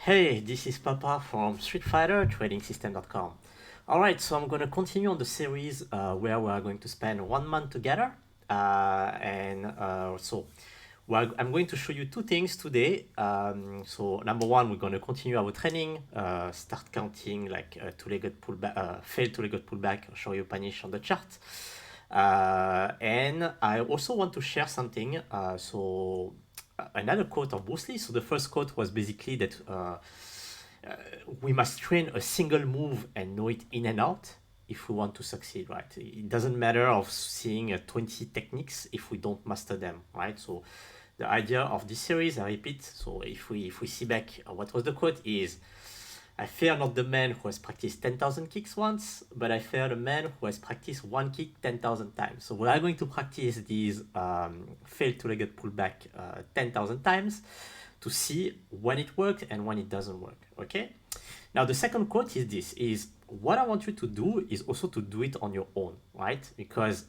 Hey, this is Papa from StreetFighterTradingSystem.com. Alright, so I'm going to continue on the series where we are going to spend 1 month together. I'm going to show you two things today. So, number one, we're going to continue our training, start counting like two-legged pullback, failed two-legged pullback, show you punish on the chart. And I also want to share something. Another quote of Bruce Lee. So the first quote was basically that we must train a single move and know it in and out if we want to succeed, right? It doesn't matter of seeing 20 techniques if we don't master them, right? So the idea of this series, I repeat, so if we see back, what was the quote is, I fear not the man who has practiced 10,000 kicks once, but I fear the man who has practiced one kick 10,000 times. So we are going to practice these failed two-legged pullback 10,000 times to see when it works and when it doesn't work, okay? Now the second quote is this, is what I want you to do is also to do it on your own, right? Because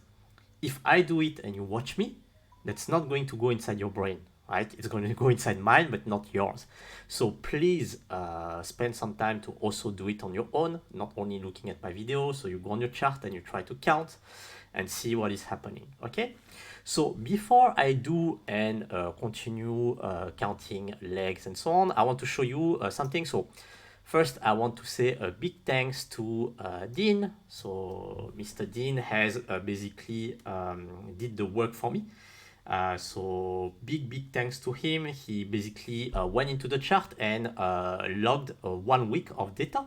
if I do it and you watch me, that's not going to go inside your brain, right? It's going to go inside mine, but not yours. So please spend some time to also do it on your own, not only looking at my video. So you go on your chart and you try to count and see what is happening, okay? So before I do and continue counting legs and so on, I want to show you something. So first, I want to say a big thanks to Dean. So Mr. Dean has basically did the work for me. So big thanks to him. He basically went into the chart and logged 1 week of data,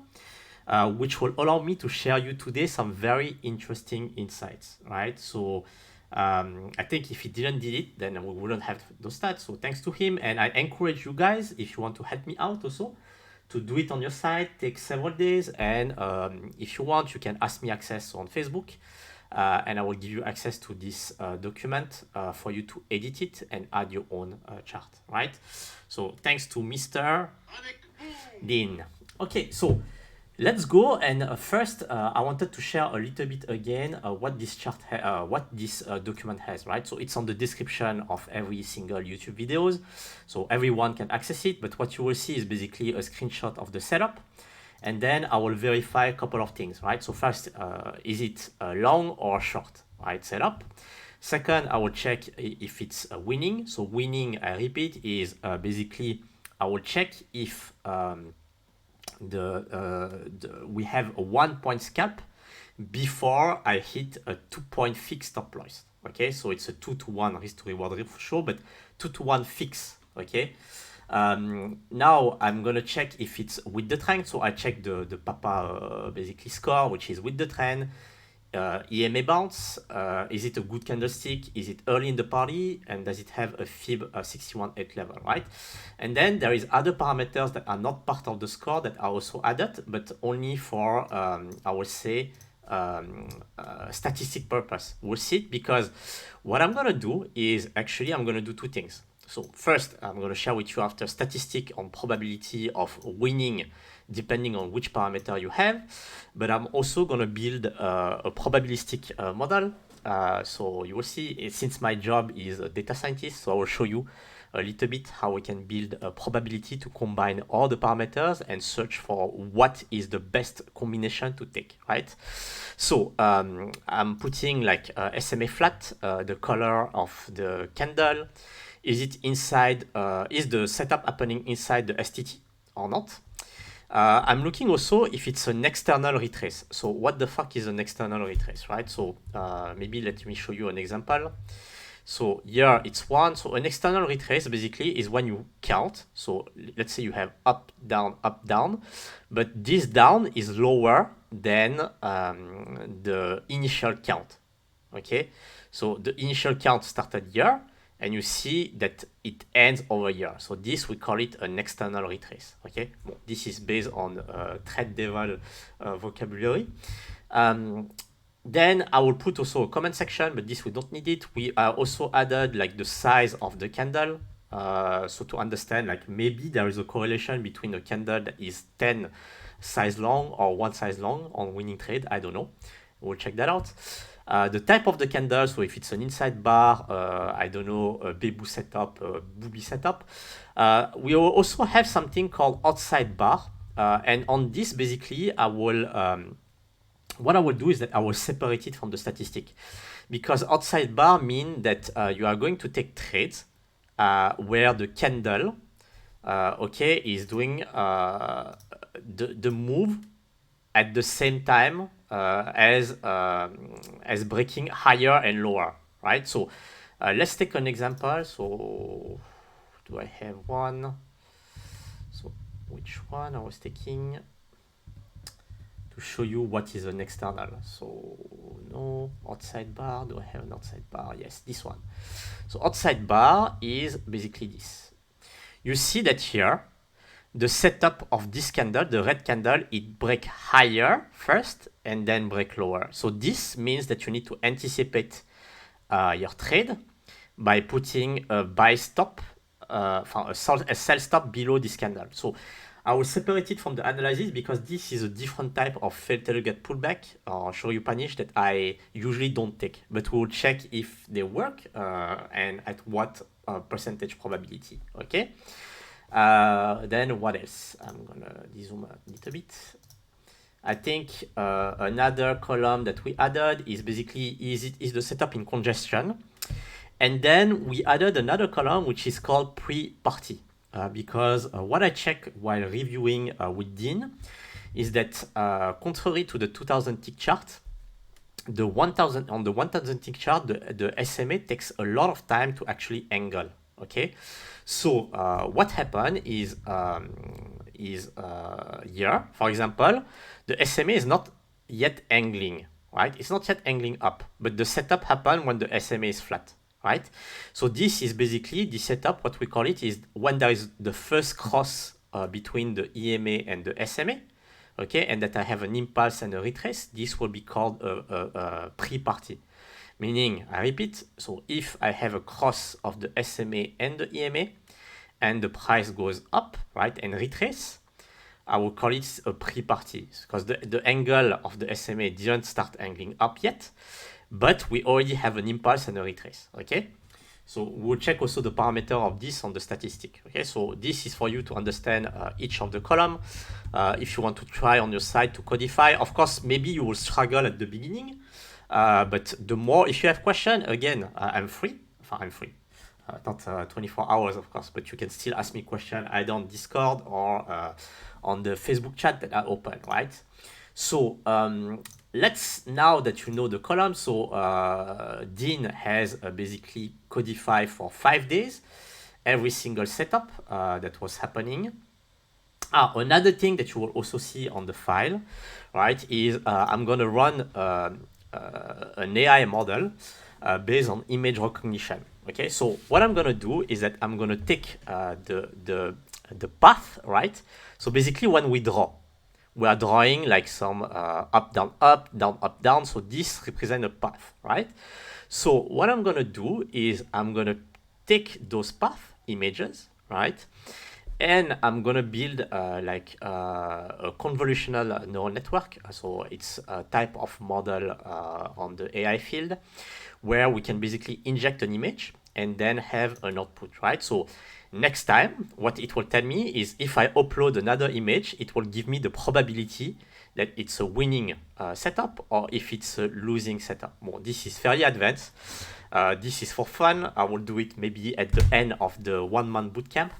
which will allow me to share you today some very interesting insights, right? So I think if he didn't did it, then we wouldn't have those stats. So thanks to him, and I encourage you guys, if you want to help me out also, to do it on your side. Take several days, and if you want, you can ask me access on Facebook. And I will give you access to this document for you to edit it and add your own chart, right? So thanks to Mr. Dean. Okay, so let's go. And first, I wanted to share a little bit again what this chart, what this document has, right? So it's on the description of every single YouTube videos, so everyone can access it. But what you will see is basically a screenshot of the setup. And then I will verify a couple of things, right? So first, is it long or short, right? Setup. Second, I will check if it's winning. So winning, I repeat, is basically I will check if we have a 1 point scalp before I hit a 2 point fixed stop loss. Okay, so it's a 2-to-1 risk to reward ratio, but 2-to-1 fix. Okay. Now I'm gonna check if it's with the trend. So I check the Papa basically score, which is with the trend. EMA bounce, is it a good candlestick? Is it early in the party? And does it have a fib 61.8 level, right? And then there is other parameters that are not part of the score that are also added, but only for, I would say, statistic purpose. We'll see it, because what I'm gonna do is actually I'm gonna do two things. So first, I'm going to share with you after statistic on probability of winning depending on which parameter you have. But I'm also going to build a probabilistic model. So you will see, since my job is a data scientist, so I will show you a little bit how we can build a probability to combine all the parameters and search for what is the best combination to take, right? So I'm putting like SMA flat, the color of the candle. Is it inside, is the setup happening inside the STT or not? I'm looking also if it's an external retrace. So what the fuck is an external retrace, right? So maybe let me show you an example. So here it's one. So an external retrace basically is when you count. So let's say you have up, down, but this down is lower than the initial count. Okay, so the initial count started here, and you see that it ends over here. So this, we call it an external retrace. Okay, well, this is based on Trade Devil vocabulary. Then I will put also a comment section, but this we don't need it. We also added like the size of the candle. So to understand, like maybe there is a correlation between a candle that is 10 size long or 1 size long on winning trade. I don't know. We'll check that out. The type of the candle, so if it's an inside bar, I don't know, a Beibu setup, a Booby setup. We will also have something called outside bar. And on this, basically, what I will do is that I will separate it from the statistic. Because outside bar mean that you are going to take trades where the candle, okay, is doing the move at the same time as breaking higher and lower, right? So let's take an example. So do I have one? So which one I was taking to show you what is an external? So no, outside bar. Do I have an outside bar? Yes, this one. So outside bar is basically this. You see that here, the setup of this candle, the red candle, it break higher first and then break lower. So this means that you need to anticipate your trade by putting a buy stop, a sell stop below this candle. So I will separate it from the analysis because this is a different type of failed target pullback or Shoyu punish that I usually don't take. But we will check if they work and at what percentage probability. Okay. Then what else? I'm gonna dezoom a little bit. I think another column that we added is basically is the setup in congestion. And then we added another column which is called pre-party. Because what I checked while reviewing with Dean is that contrary to the 2000 tick chart, on the 1000 tick chart, the SMA takes a lot of time to actually angle. Okay, so what happened is here, for example, the SMA is not yet angling, right? It's not yet angling up, but the setup happened when the SMA is flat. Right? So this is basically the setup. What we call it is when there is the first cross between the EMA and the SMA, okay, and that I have an impulse and a retrace. This will be called a pre-party. Meaning, I repeat, so if I have a cross of the SMA and the EMA and the price goes up, right, and retrace, I will call it a pre-party because the angle of the SMA didn't start angling up yet. But we already have an impulse and a retrace, okay? So we'll check also the parameter of this on the statistic, okay? So this is for you to understand each of the column. If you want to try on your side to codify, of course, maybe you will struggle at the beginning, but the more, if you have question, again, I'm free. Not 24 hours, of course, but you can still ask me question either on Discord or on the Facebook chat that I open, right? So let's, now that you know the column, so Dean has basically codified for 5 days every single setup that was happening. Another thing that you will also see on the file, right, is I'm going to run an AI model based on image recognition. Okay, so what I'm going to do is that I'm going to take the path, right? So basically when we draw, we are drawing like some up, down, up, down, up, down. So this represents a path, right? So what I'm going to do is I'm going to take those path images, right? And I'm going to build like a convolutional neural network. So it's a type of model on the AI field where we can basically inject an image and then have an output, right? So next time, what it will tell me is if I upload another image, it will give me the probability that it's a winning setup or if it's a losing setup. Well, this is fairly advanced. This is for fun. I will do it maybe at the end of the 1 month bootcamp.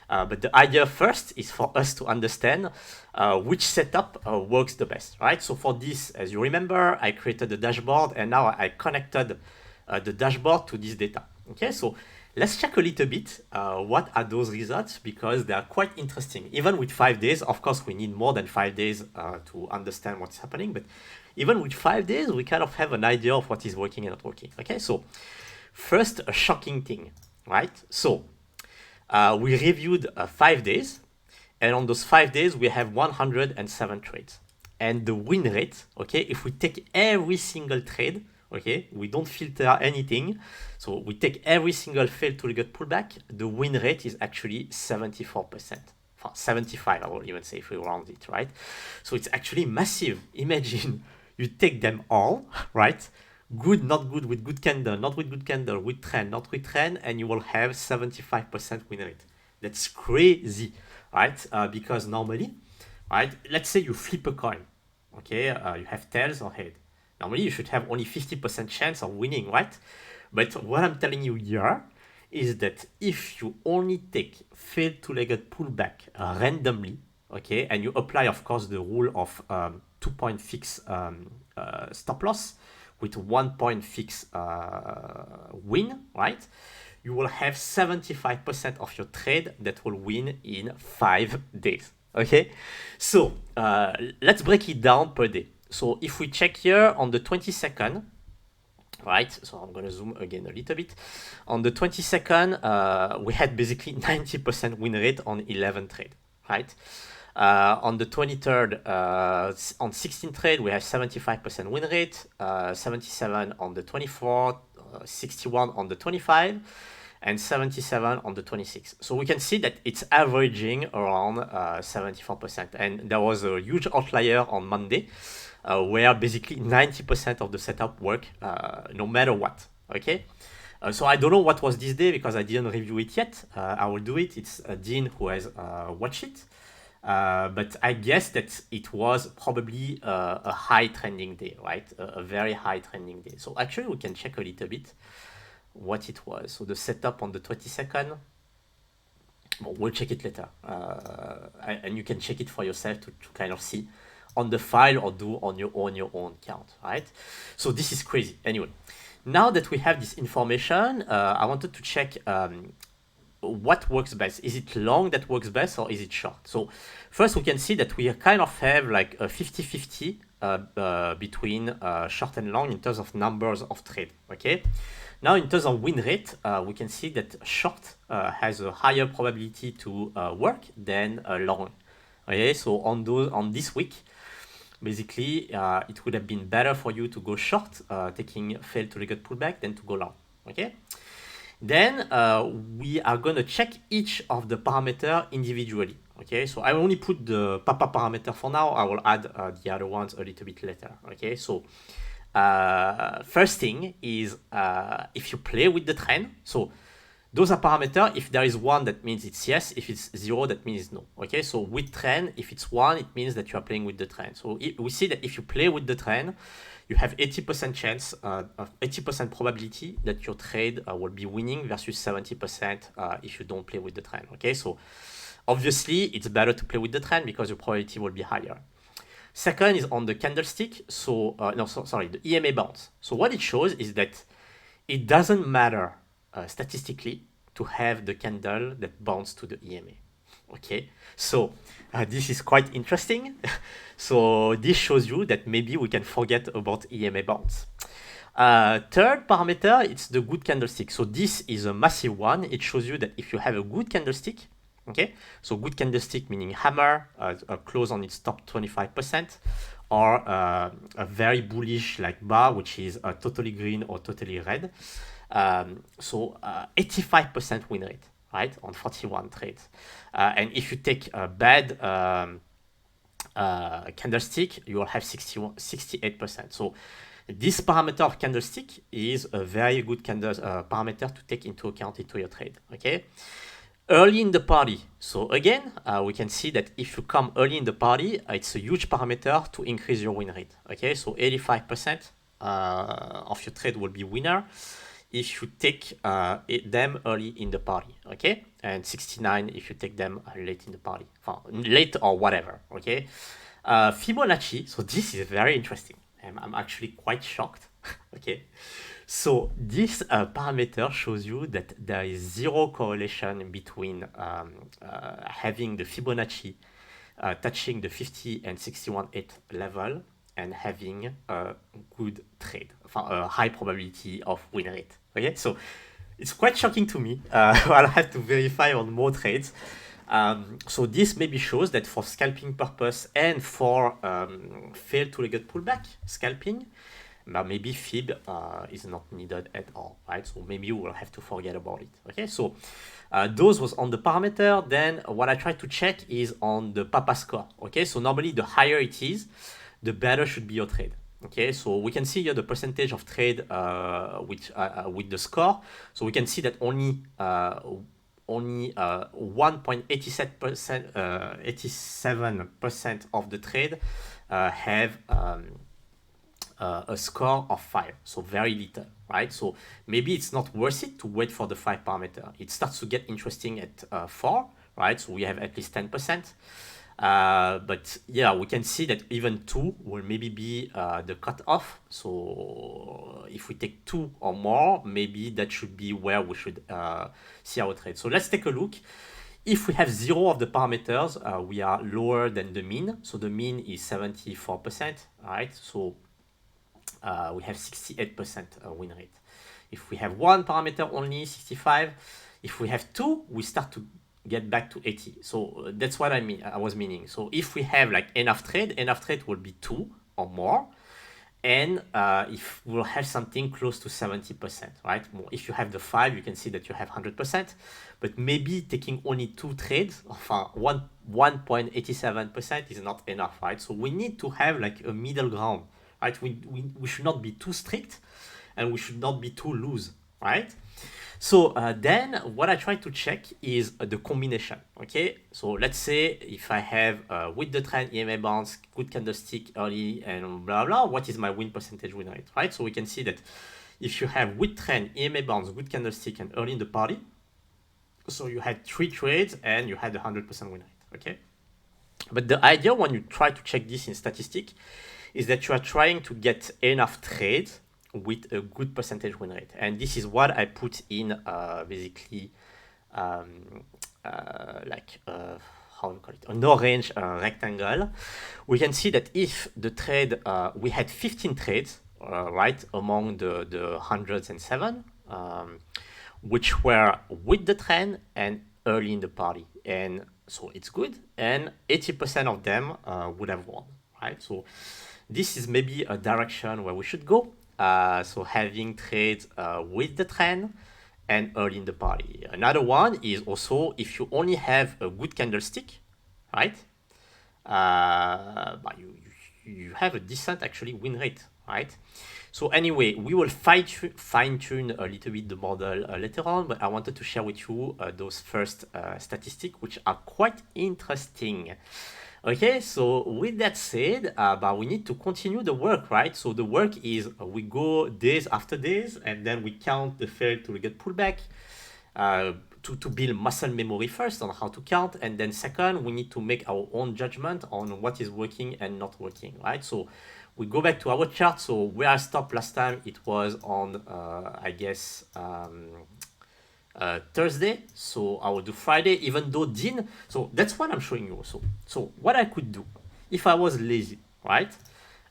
But the idea first is for us to understand which setup works the best, right? So for this, as you remember, I created a dashboard and now I connected the dashboard to this data. Okay, so let's check a little bit what are those results because they are quite interesting. Even with 5 days, of course, we need more than 5 days to understand what's happening. But even with 5 days, we kind of have an idea of what is working and not working. Okay, so first, a shocking thing, right? So we reviewed 5 days. And on those 5 days, we have 107 trades. And the win rate, okay, if we take every single trade, okay, we don't filter anything. So we take every single failed target pullback. The win rate is actually 74%. 75, I will even say if we round it, right? So it's actually massive. Imagine you take them all, right? good, not good, with good candle, not with good candle, with trend, not with trend, and you will have 75% win rate. That's crazy, right? Because normally, right, let's say you flip a coin, okay, you have tails or head. Normally, you should have only 50% chance of winning, right? But what I'm telling you here is that if you only take failed two-legged pullback randomly, okay, and you apply, of course, the rule of 2-point fix stop loss with 1-point fix win, right? You will have 75% of your trade that will win in 5 days. Okay, so let's break it down per day. So if we check here on the 22nd, right, so I'm going to zoom again a little bit. On the 22nd, we had basically 90% win rate on 11 trade, right? On the 23rd, on 16 trade, we have 75% win rate, 77 on the 24th, 61 on the 25, and 77 on the 26. So we can see that it's averaging around 74%. And there was a huge outlier on Monday, where basically 90% of the setup work no matter what, okay? So I don't know what was this day because I didn't review it yet. I will do it. It's Dean who has watched it. But I guess that it was probably a high trending day, right? A very high trending day. So actually we can check a little bit what it was. So the setup on the 22nd, well, we'll check it later. And you can check it for yourself to kind of see on the file or do on your own count, right? So this is crazy. Anyway, now that we have this information, I wanted to check what works best. Is it long that works best or is it short? So first we can see that we kind of have like a 50-50 between short and long in terms of numbers of trade, okay? Now in terms of win rate, we can see that short has a higher probability to work than long. Okay, so on this week, basically it would have been better for you to go short, taking failed two-legged pullback than to go long. Okay. Then we are going to check each of the parameter individually. Okay, so I only put the Papa parameter for now. I will add the other ones a little bit later. Okay, so first thing is if you play with the trend. So those are parameters. If there is 1, that means it's yes. If it's 0, that means no. Okay, so with trend, if it's 1, it means that you are playing with the trend. So we see that if you play with the trend, you have 80% chance, 80% probability that your trade will be winning versus 70% if you don't play with the trend. Okay, so obviously it's better to play with the trend because your probability will be higher. Second is on the candlestick. So sorry, the EMA bounce. So what it shows is that it doesn't matter statistically to have the candle that bounce to the EMA. Okay, so this is quite interesting. So this shows you that maybe we can forget about EMA bounce. Third parameter, it's the good candlestick. So this is a massive one. It shows you that if you have a good candlestick, okay, so good candlestick meaning hammer, a close on its top 25%, or a very bullish like bar, which is totally green or totally red. So 85% win rate, right, on 41 trades. And if you take a bad candlestick, you will have 68%. So this parameter of candlestick is a very good parameter to take into account into your trade. Okay. Early in the party. So again, we can see that if you come early in the party, it's a huge parameter to increase your win rate. Okay. So 85% of your trade will be winner if you take them early in the party, okay? And 69 if you take them late in the party, late or whatever, okay? Fibonacci, so this is very interesting. I'm actually quite shocked, okay? So this parameter shows you that there is zero correlation between having the Fibonacci touching the 50 and 61.8 level and having a good trade, a high probability of win rate. Okay, so it's quite shocking to me. I'll have to verify on more trades. So this maybe shows that for scalping purpose and for failed two-legged pullback scalping, maybe Fib is not needed at all, right? So maybe you will have to forget about it. Okay, so those was on the parameter. Then what I try to check is on the Papa score. Okay, so normally the higher it is, the better should be your trade. Okay, so we can see here the percentage of trade with the score. So we can see that only 1.87% of the trade have a score of 5, so very little, right? So maybe it's not worth it to wait for the 5 parameter. It starts to get interesting at 4, right? So we have at least 10%. But yeah, we can see that even 2 will maybe be the cutoff. So if we take 2 or more, maybe that should be where we should see our trade. So let's take a look. If we have 0 of the parameters, we are lower than the mean. So the mean is 74%, right? So we have 68% win rate. If we have 1 parameter only, 65. If we have 2, we start to get back to 80. So that's what I was meaning. So if we have like enough trade will be 2 or more. And if we'll have something close to 70%, right? If you have the 5, you can see that you have 100%, but maybe taking only 2 trades, 1.87% is not enough, right? So we need to have like a middle ground, right? We should not be too strict and we should not be too loose, right? So then what I try to check is the combination, okay? So let's say if I have with the trend, EMA bounce, good candlestick early and blah, blah, what is my win percentage win rate, right? So we can see that if you have with trend, EMA bounce, good candlestick and early in the party, so you had 3 trades and you had 100% win rate, okay? But the idea when you try to check this in statistic is that you are trying to get enough trades with a good percentage win rate. And this is what I put in basically how we call it, an orange rectangle. We can see that if the trade, we had 15 trades, right, among the 107, which were with the trend and early in the party. And so it's good. And 80% of them would have won, right? So this is maybe a direction where we should go. So having trades with the trend and early in the party. Another one is also if you only have a good candlestick, right? But you have a decent actually win rate, right? So anyway, we will fine-tune a little bit the model later on, but I wanted to share with you those first statistics, which are quite interesting. Okay, so with that said, but we need to continue the work, right? So the work is we go days after days, and then we count the failed to get pullback to build muscle memory first on how to count, and then second, we need to make our own judgment on what is working and not working, right? So we go back to our chart. So where I stopped last time, it was on, I guess, Thursday. So I will do Friday, even though Dean. So that's what I'm showing you also. So what I could do, if I was lazy, right?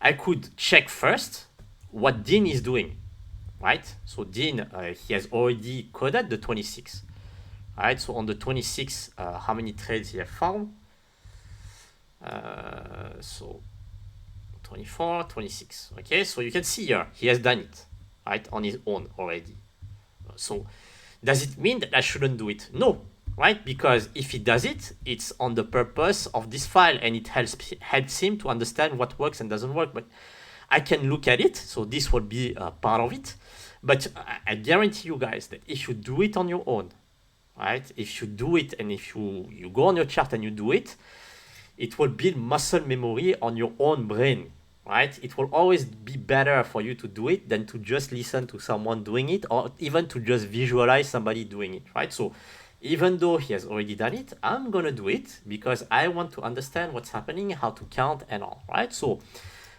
I could check first what Dean is doing, right? So Dean, he has already coded the 26, right? So on the 26, how many trades he have found? So 24, 26. Okay, so you can see here, he has done it, right, on his own already. So does it mean that I shouldn't do it? No, right? Because if he does it, it's on the purpose of this file and it helps him to understand what works and doesn't work. But I can look at it, so this will be part of it. But I guarantee you guys that if you do it on your own, right? If you do it and if you go on your chart and you do it, it will build muscle memory on your own brain, right? It will always be better for you to do it than to just listen to someone doing it or even to just visualize somebody doing it, right? So even though he has already done it, I'm going to do it because I want to understand what's happening, how to count and all, right? So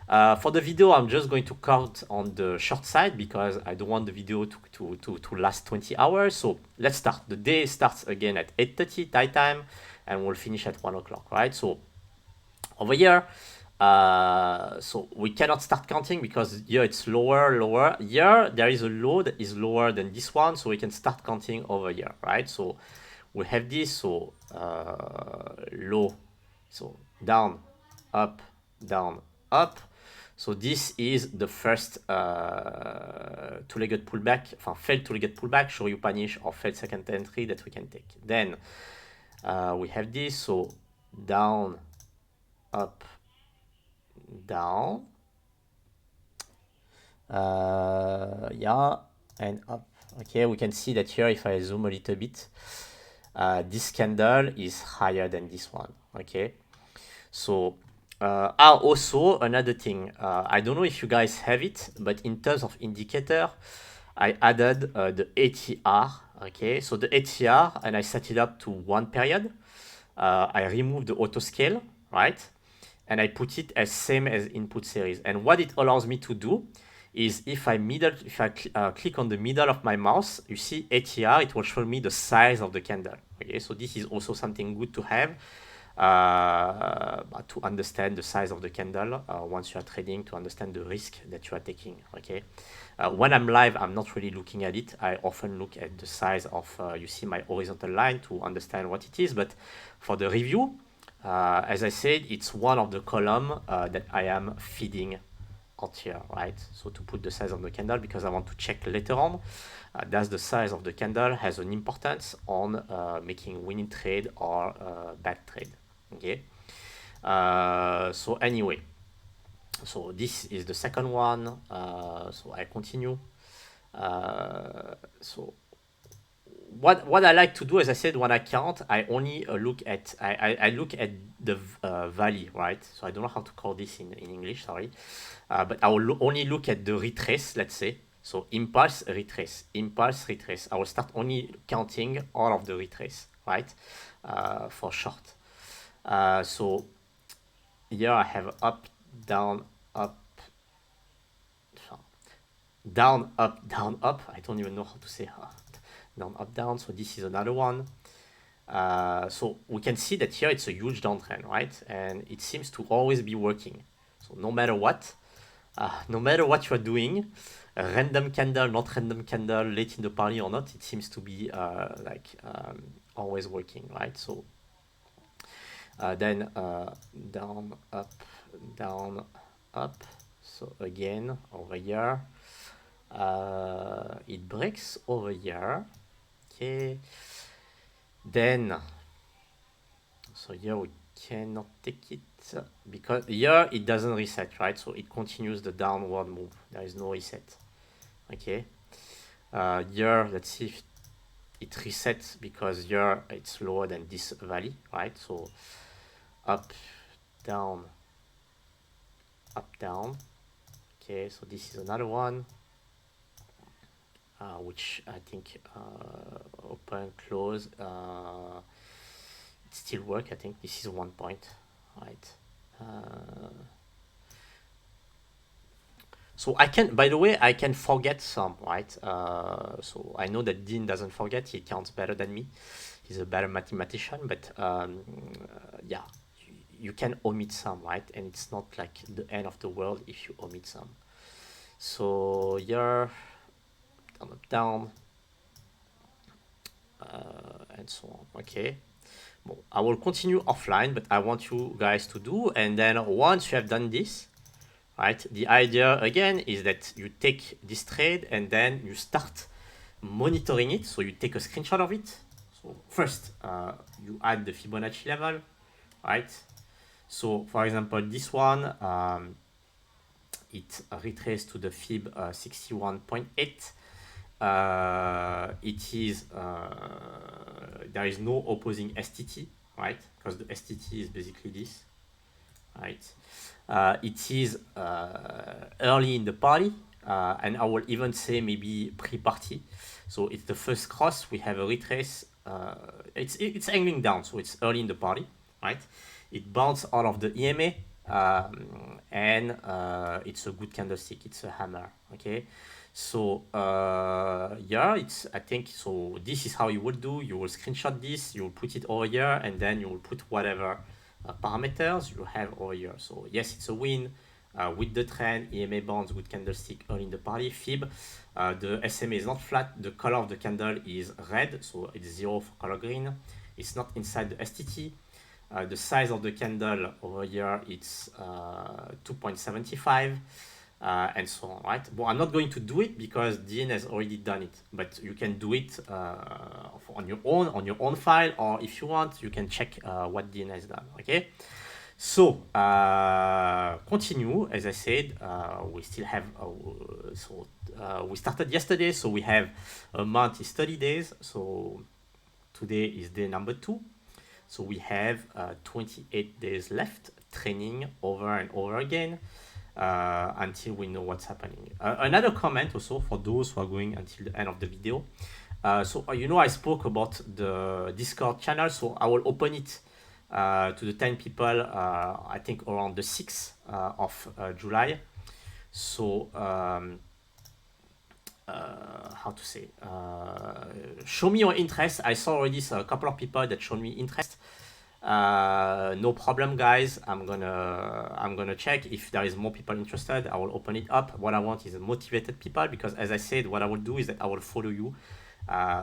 for the video, I'm just going to count on the short side because I don't want the video to last 20 hours. So let's start. The day starts again at 8:30 Thai time and we'll finish at 1 o'clock, right? So over here, so we cannot start counting because here it's lower. Here there is a low that is lower than this one, so we can start counting over here, right? So we have this, so low, so down, up, down, up. So this is the first two-legged pullback, failed two-legged pullback, Shoryu punish or failed second entry that we can take. Then we have this, so down, up, down, Yeah, and up. Okay, we can see that here, if I zoom a little bit, this candle is higher than this one. Okay, so also another thing, I don't know if you guys have it, but in terms of indicator, I added the ATR. Okay, so the ATR, and I set it up to 1 period. I remove the auto scale, right? And I put it as same as input series. And what it allows me to do is if I click on the middle of my mouse, you see ATR, it will show me the size of the candle. Okay, so this is also something good to have to understand the size of the candle once you are trading, to understand the risk that you are taking. Okay, when I'm live, I'm not really looking at it. I often look at the size of, you see my horizontal line, to understand what it is. But for the review, as I said, it's one of the column that I am feeding out here, right? So to put the size of the candle, because I want to check later on, does the size of the candle has an importance on making winning trade or bad trade. Okay. So anyway, so this is the second one. So I continue. So what I like to do, as I said, when I count, I only look at I look at the valley, right? So I don't know how to call this in English, sorry, but I will only look at the retrace, let's say. So impulse, retrace, impulse, retrace. I will start only counting all of the retrace, right? For short. So here I have up, down, up, down, up, down, up. I don't even know how to say down, up, down. So this is another one. So we can see that here it's a huge downtrend, right? And it seems to always be working. So no matter what you are doing, a random candle, not random candle, late in the party or not, it seems to be always working, right? So then down, up. So again, over here, it breaks over here. Okay. Then, so here we cannot take it because here it doesn't reset, right? So it continues the downward move. There is no reset. Okay. Here, let's see if it resets, because here it's lower than this valley, right? So up, down, up, down. Okay, so this is another one, which I think open, close, it still work. I think this is 1 point, right? So I can, by the way, I can forget some, right? So I know that Dean doesn't forget. He counts better than me. He's a better mathematician, but yeah, you can omit some, right? And it's not like the end of the world if you omit some. So here, down, up, down, and so on. Okay. Well, I will continue offline, but I want you guys to do. And then once you have done this, right, the idea again is that you take this trade and then you start monitoring it. So you take a screenshot of it. So first, you add the Fibonacci level, right? So for example, this one, it retraced to the Fib 61.8. It is there is no opposing STT, right? Because the STT is basically this, right? It is early in the party, and I will even say maybe pre-party. So it's the first cross. We have a retrace. It's angling down, so it's early in the party, right? It bounced out of the EMA, and it's a good candlestick. It's a hammer, okay? So yeah, it's, I think, so this is how you would do. You will screenshot this, you will put it over here, and then you will put whatever parameters you have over here. So yes, it's a win with the trend, EMA bonds, good candlestick early in the party. Fib, the SMA is not flat, the color of the candle is red, so it's 0 for color green. It's not inside the STT. The size of the candle over here, it's 2.75. And so on, right? Well, I'm not going to do it because Dean has already done it, but you can do it on your own file, or if you want, you can check what Dean has done, okay? So continue. As I said, we still have we started yesterday, so we have a month is 30 days. So today is day number 2. So we have 28 days left training over and over again until we know what's happening. Another comment also for those who are going until the end of the video. I spoke about the Discord channel, so I will open it to the 10 people, I think around the 6th of July. So, how to say? Show me your interest. I saw already a couple of people that showed me interest. No problem, guys. I'm gonna check if there is more people interested. I will open it up. What I want is motivated people, because as I said, what I will do is that I will follow you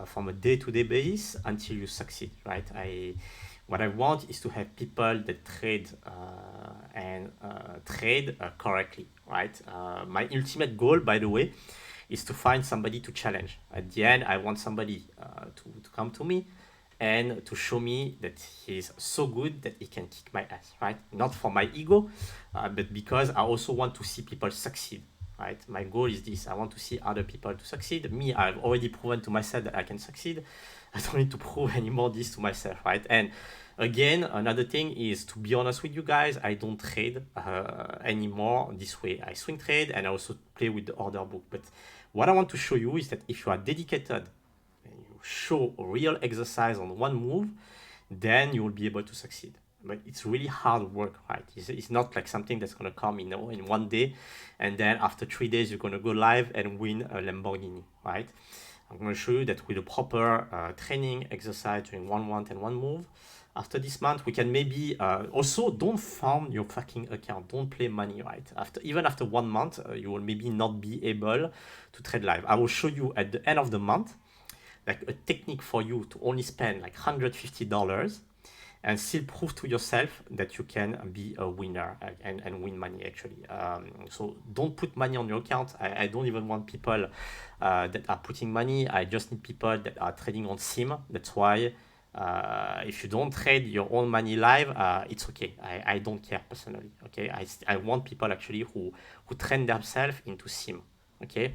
from a day-to-day basis until you succeed, right? What I want is to have people that trade and trade correctly, right? My ultimate goal, by the way, is to find somebody to challenge. At the end, I want somebody to come to me and to show me that he's so good that he can kick my ass, right? Not for my ego, but because I also want to see people succeed, right? My goal is this. I want to see other people to succeed. Me, I've already proven to myself that I can succeed. I don't need to prove anymore this to myself, right? And again, another thing is, to be honest with you guys, I don't trade anymore this way. I swing trade and I also play with the order book. But what I want to show you is that if you are dedicated and you show real exercise on one move, then you will be able to succeed. But it's really hard work, right? It's not like something that's going to come in one day, and then after 3 days, you're going to go live and win a Lamborghini, right? I'm going to show you that with a proper training exercise during one month and one move, after this month, we can maybe also don't farm your fucking account. Don't play money, right? Even after 1 month, you will maybe not be able to trade live. I will show you at the end of the month, like a technique for you to only spend like $150 and still prove to yourself that you can be a winner and win money, actually. So don't put money on your account. I don't even want people that are putting money. I just need people that are trading on sim. That's why if you don't trade your own money live, it's okay. I don't care personally, okay? I want people actually who train themselves into sim, okay?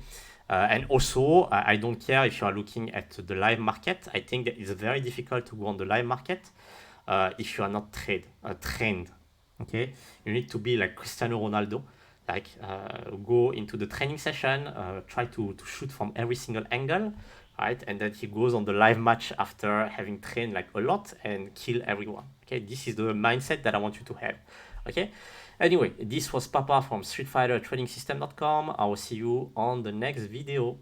And also, I don't care if you are looking at the live market. I think that it's very difficult to go on the live market if you are not trained, okay? You need to be like Cristiano Ronaldo, like go into the training session, try to shoot from every single angle, right? And then he goes on the live match after having trained like a lot and kill everyone, okay? This is the mindset that I want you to have, okay? Anyway, this was Papa from StreetFighterTradingSystem.com. I will see you on the next video.